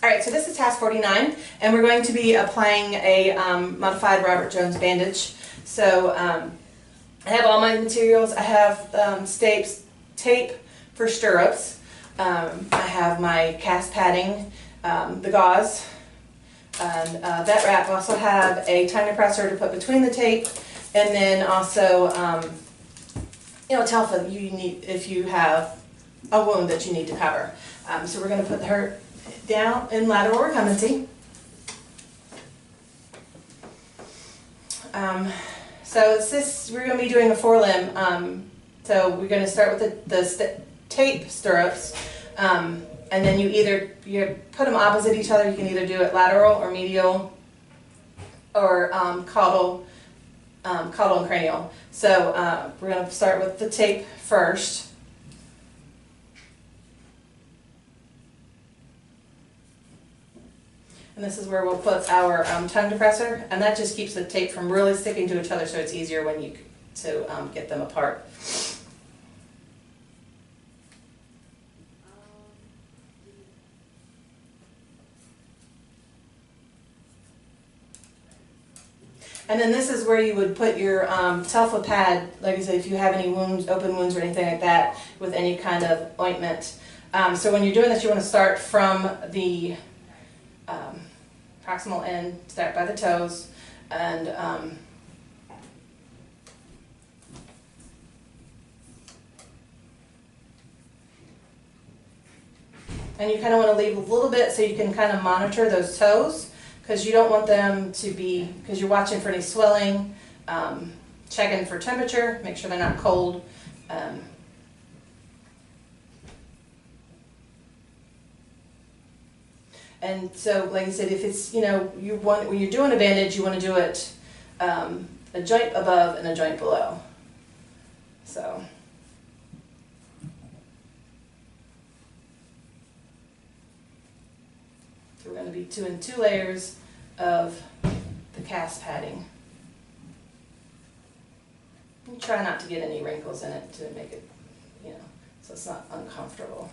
Alright, so this is task 49, and we're going to be applying a modified Robert Jones bandage. So I have all my materials. I have tape for stirrups. I have my cast padding, the gauze, and vet wrap. I also have a tongue depressor to put between the tape, and then also Telfa you need if you have a wound that you need to cover. So we're going to put her down in lateral recumbency. So it's this, we're going to be doing a forelimb. So we're going to start with the tape stirrups, and then you put them opposite each other. You can either do it lateral or medial, or caudal and cranial. So we're going to start with the tape first. And this is where we'll put our tongue depressor, and that just keeps the tape from really sticking to each other, so it's easier when you get them apart. And then this is where you would put your Telfa pad, like I said, if you have any wounds, open wounds or anything like that, with any kind of ointment. So when you're doing this, you want to start from the proximal end, start by the toes, and you kind of want to leave a little bit so you can kind of monitor those toes, because you don't want them to be, because you're watching for any swelling, checking for temperature, make sure they're not cold. And so, like I said, if it's, when you're doing a bandage, you want to do it a joint above and a joint below. So we're going to be doing 2 layers of the cast padding. And try not to get any wrinkles in it to make it, so it's not uncomfortable.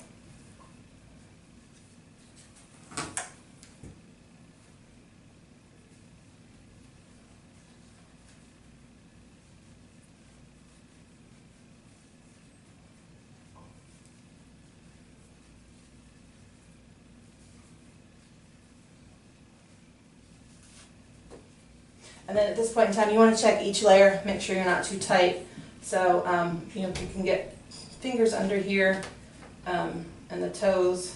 And then at this point in time, you want to check each layer, make sure you're not too tight. So, you can get fingers under here, and the toes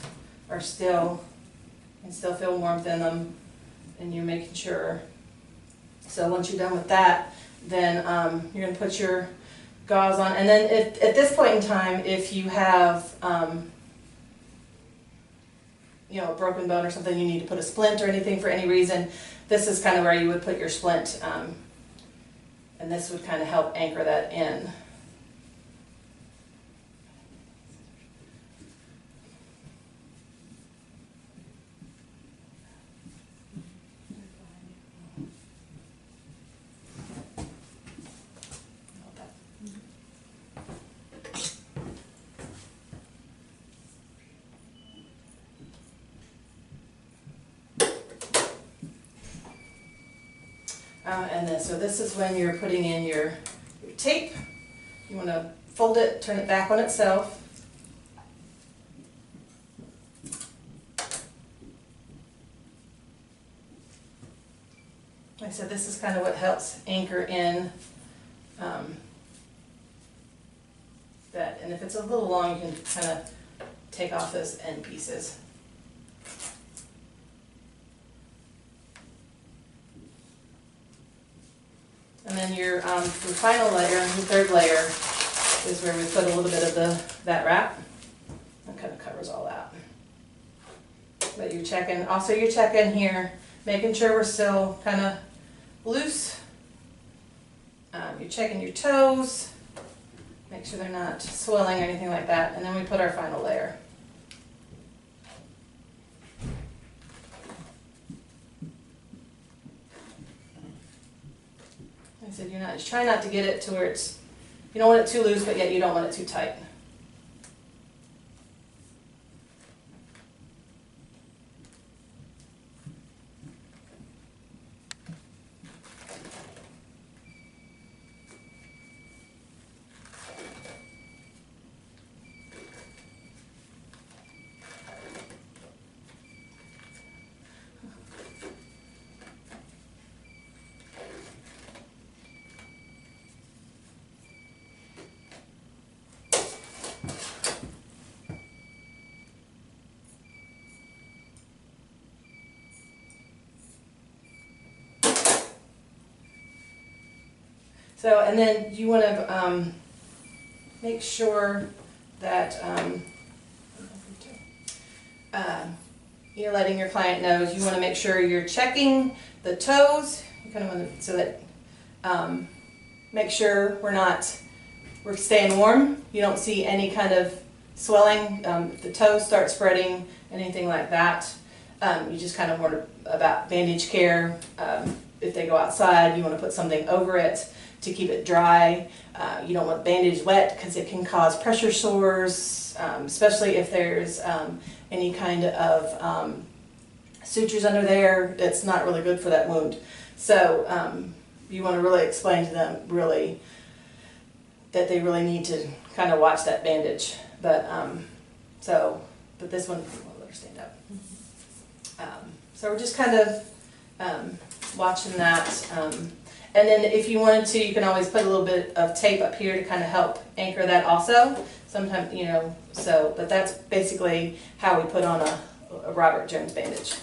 are still, you can still feel warmth in them, and you're making sure. So once you're done with that, then you're going to put your gauze on. And then at this point in time, if you have, a broken bone or something, you need to put a splint or anything for any reason, this is kind of where you would put your splint, and this would kind of help anchor that in. So this is when you're putting in your tape. You want to fold it, turn it back on itself. Like I said, this is kind of what helps anchor in that. And if it's a little long, you can kind of take off those end pieces. And then your final layer, the 3rd layer, is where we put a little bit of the vet wrap. That kind of covers all that. But you're checking, also you're checking here, making sure we're still kind of loose. You're checking your toes, make sure they're not swelling or anything like that. And then we put our final layer. I said, just try not to get it to where it's, you don't want it too loose, but yet you don't want it too tight. So, and then you want to make sure that you're letting your client know. You want to make sure you're checking the toes. You kind of want to, so that make sure we're staying warm. You don't see any kind of swelling. If the toes start spreading, anything like that, you just kind of want about bandage care. If they go outside, you want to put something over it to keep it dry. You don't want bandage wet because it can cause pressure sores, especially if there's any kind of sutures under there. It's not really good for that wound. So you want to really explain to them that they really need to kind of watch that bandage. But but this one, I'll let her stand up. So we're just kind of watching that. And then if you wanted to, you can always put a little bit of tape up here to kind of help anchor that also. Sometimes, but that's basically how we put on a Robert Jones bandage.